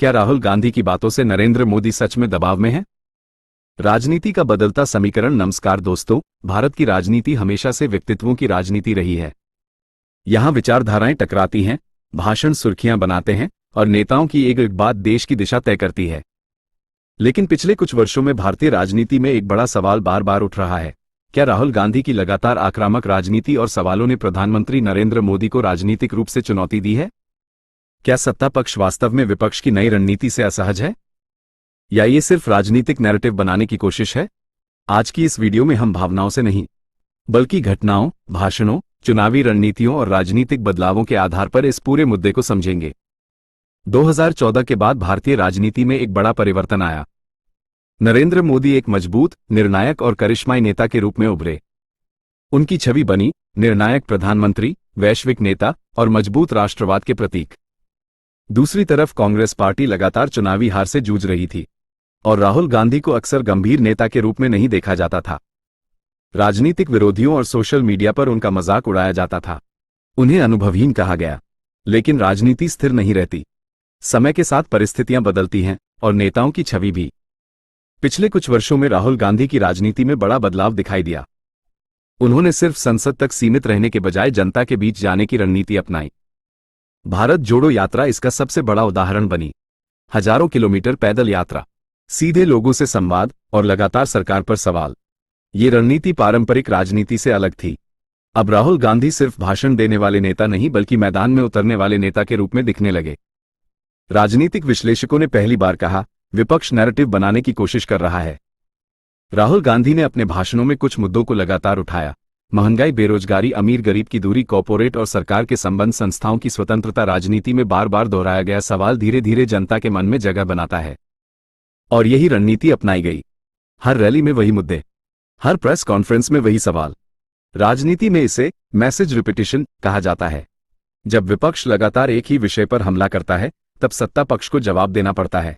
क्या राहुल गांधी की बातों से नरेंद्र मोदी सच में दबाव में है? राजनीति का बदलता समीकरण। नमस्कार दोस्तों, भारत की राजनीति हमेशा से व्यक्तित्वों की राजनीति रही है। यहां विचारधाराएं टकराती हैं, भाषण सुर्खियां बनाते हैं और नेताओं की एक एक बात देश की दिशा तय करती है। लेकिन पिछले कुछ वर्षों में भारतीय राजनीति में एक बड़ा सवाल बार बार उठ रहा है। क्या राहुल गांधी की लगातार आक्रामक राजनीति और सवालों ने प्रधानमंत्री नरेंद्र मोदी को राजनीतिक रूप से चुनौती दी है? क्या सत्ता पक्ष वास्तव में विपक्ष की नई रणनीति से असहज है, या ये सिर्फ राजनीतिक नैरेटिव बनाने की कोशिश है? आज की इस वीडियो में हम भावनाओं से नहीं, बल्कि घटनाओं, भाषणों, चुनावी रणनीतियों और राजनीतिक बदलावों के आधार पर इस पूरे मुद्दे को समझेंगे। 2014 के बाद भारतीय राजनीति में एक बड़ा परिवर्तन आया। नरेंद्र मोदी एक मजबूत, निर्णायक और करिश्माई नेता के रूप में उभरे। उनकी छवि बनी निर्णायक प्रधानमंत्री, वैश्विक नेता और मजबूत राष्ट्रवाद के प्रतीक। दूसरी तरफ कांग्रेस पार्टी लगातार चुनावी हार से जूझ रही थी और राहुल गांधी को अक्सर गंभीर नेता के रूप में नहीं देखा जाता था। राजनीतिक विरोधियों और सोशल मीडिया पर उनका मजाक उड़ाया जाता था। उन्हें अनुभवहीन कहा गया। लेकिन राजनीति स्थिर नहीं रहती। समय के साथ परिस्थितियां बदलती हैं और नेताओं की छवि भी। पिछले कुछ वर्षों में राहुल गांधी की राजनीति में बड़ा बदलाव दिखाई दिया। उन्होंने सिर्फ संसद तक सीमित रहने के बजाय जनता के बीच जाने की रणनीति अपनाई। भारत जोड़ो यात्रा इसका सबसे बड़ा उदाहरण बनी। हजारों किलोमीटर पैदल यात्रा, सीधे लोगों से संवाद और लगातार सरकार पर सवाल। ये रणनीति पारंपरिक राजनीति से अलग थी। अब राहुल गांधी सिर्फ भाषण देने वाले नेता नहीं, बल्कि मैदान में उतरने वाले नेता के रूप में दिखने लगे। राजनीतिक विश्लेषकों ने पहली बार कहा, विपक्ष नैरेटिव बनाने की कोशिश कर रहा है। राहुल गांधी ने अपने भाषणों में कुछ मुद्दों को लगातार उठाया। महंगाई, बेरोजगारी, अमीर गरीब की दूरी, कॉर्पोरेट और सरकार के संबंध, संस्थाओं की स्वतंत्रता। राजनीति में बार बार दोहराया गया सवाल धीरे धीरे जनता के मन में जगह बनाता है और यही रणनीति अपनाई गई। हर रैली में वही मुद्दे, हर प्रेस कॉन्फ्रेंस में वही सवाल। राजनीति में इसे मैसेज रिपीटिशन कहा जाता है। जब विपक्ष लगातार एक ही विषय पर हमला करता है, तब सत्ता पक्ष को जवाब देना पड़ता है।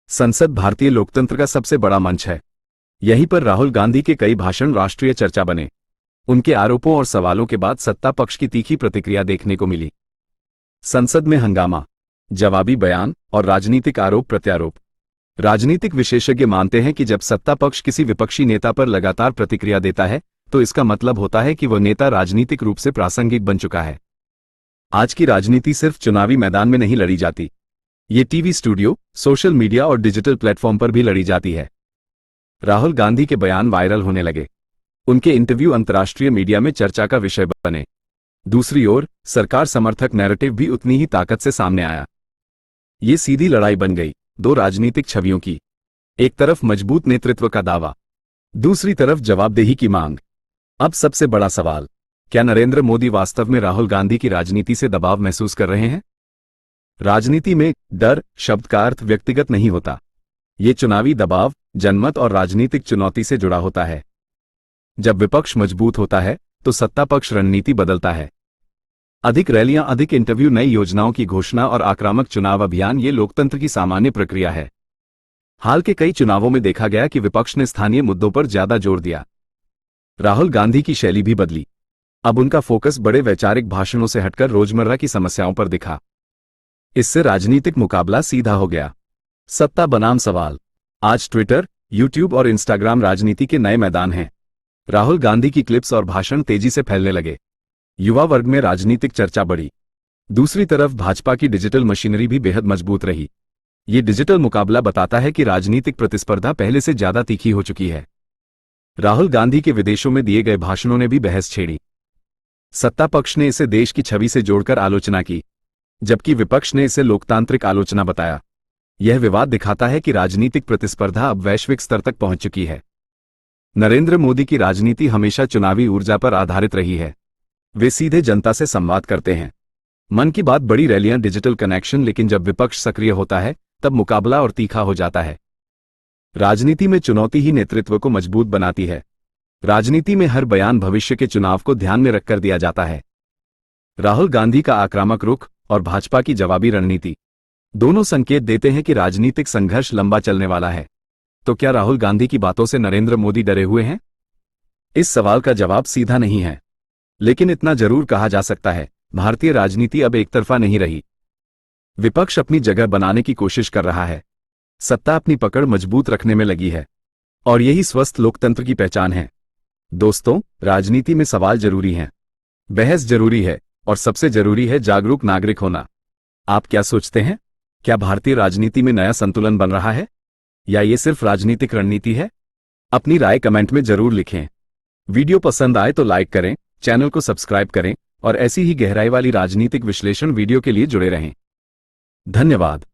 संसद भारतीय लोकतंत्र का सबसे बड़ा मंच है। यहीं पर राहुल गांधी के कई भाषण राष्ट्रीय चर्चा बने। उनके आरोपों और सवालों के बाद सत्ता पक्ष की तीखी प्रतिक्रिया देखने को मिली। संसद में हंगामा, जवाबी बयान और राजनीतिक आरोप प्रत्यारोप। राजनीतिक विशेषज्ञ मानते हैं कि जब सत्ता पक्ष किसी विपक्षी नेता पर लगातार प्रतिक्रिया देता है, तो इसका मतलब होता है कि वह नेता राजनीतिक रूप से प्रासंगिक बन चुका है। आज की राजनीति सिर्फ चुनावी मैदान में नहीं लड़ी जाती, ये टीवी स्टूडियो, सोशल मीडिया और डिजिटल प्लेटफॉर्म पर भी लड़ी जाती है। राहुल गांधी के बयान वायरल होने लगे। उनके इंटरव्यू अंतर्राष्ट्रीय मीडिया में चर्चा का विषय बने। दूसरी ओर सरकार समर्थक नैरेटिव भी उतनी ही ताकत से सामने आया। ये सीधी लड़ाई बन गई, दो राजनीतिक छवियों की। एक तरफ मजबूत नेतृत्व का दावा, दूसरी तरफ जवाबदेही की मांग। अब सबसे बड़ा सवाल, क्या नरेंद्र मोदी वास्तव में राहुल गांधी की राजनीति से दबाव महसूस कर रहे हैं? राजनीति में डर शब्द का अर्थ व्यक्तिगत नहीं होता। ये चुनावी दबाव, जनमत और राजनीतिक चुनौती से जुड़ा होता है। जब विपक्ष मजबूत होता है, तो सत्ता पक्ष रणनीति बदलता है। अधिक रैलियां, अधिक इंटरव्यू, नई योजनाओं की घोषणा और आक्रामक चुनाव अभियान, ये लोकतंत्र की सामान्य प्रक्रिया है। हाल के कई चुनावों में देखा गया कि विपक्ष ने स्थानीय मुद्दों पर ज्यादा जोर दिया। राहुल गांधी की शैली भी बदली। अब उनका फोकस बड़े वैचारिक भाषणों से हटकर रोजमर्रा की समस्याओं पर दिखा। इससे राजनीतिक मुकाबला सीधा हो गया। सत्ता बनाम सवाल। आज ट्विटर, यूट्यूब और इंस्टाग्राम राजनीति के नए मैदान हैं। राहुल गांधी की क्लिप्स और भाषण तेजी से फैलने लगे। युवा वर्ग में राजनीतिक चर्चा बढ़ी। दूसरी तरफ भाजपा की डिजिटल मशीनरी भी बेहद मजबूत रही। ये डिजिटल मुकाबला बताता है कि राजनीतिक प्रतिस्पर्धा पहले से ज्यादा तीखी हो चुकी है। राहुल गांधी के विदेशों में दिए गए भाषणों ने भी बहस छेड़ी। सत्ता पक्ष ने इसे देश की छवि से जोड़कर आलोचना की, जबकि विपक्ष ने इसे लोकतांत्रिक आलोचना बताया। यह विवाद दिखाता है कि राजनीतिक प्रतिस्पर्धा अब वैश्विक स्तर तक पहुंच चुकी है। नरेंद्र मोदी की राजनीति हमेशा चुनावी ऊर्जा पर आधारित रही है। वे सीधे जनता से संवाद करते हैं। मन की बात, बड़ी रैलियां, डिजिटल कनेक्शन। लेकिन जब विपक्ष सक्रिय होता है, तब मुकाबला और तीखा हो जाता है। राजनीति में चुनौती ही नेतृत्व को मजबूत बनाती है। राजनीति में हर बयान भविष्य के चुनाव को ध्यान में रखकर दिया जाता है। राहुल गांधी का आक्रामक रुख और भाजपा की जवाबी रणनीति, दोनों संकेत देते हैं कि राजनीतिक संघर्ष लंबा चलने वाला है। तो क्या राहुल गांधी की बातों से नरेंद्र मोदी डरे हुए हैं? इस सवाल का जवाब सीधा नहीं है, लेकिन इतना जरूर कहा जा सकता है, भारतीय राजनीति अब एकतरफा नहीं रही। विपक्ष अपनी जगह बनाने की कोशिश कर रहा है। सत्ता अपनी पकड़ मजबूत रखने में लगी है और यही स्वस्थ लोकतंत्र की पहचान है। दोस्तों, राजनीति में सवाल जरूरी हैं, बहस जरूरी है और सबसे जरूरी है जागरूक नागरिक होना। आप क्या सोचते हैं? क्या भारतीय राजनीति में नया संतुलन बन रहा है या ये सिर्फ राजनीतिक रणनीति है? अपनी राय कमेंट में जरूर लिखें। वीडियो पसंद आए तो लाइक करें, चैनल को सब्सक्राइब करें और ऐसी ही गहराई वाली राजनीतिक विश्लेषण वीडियो के लिए जुड़े रहें। धन्यवाद।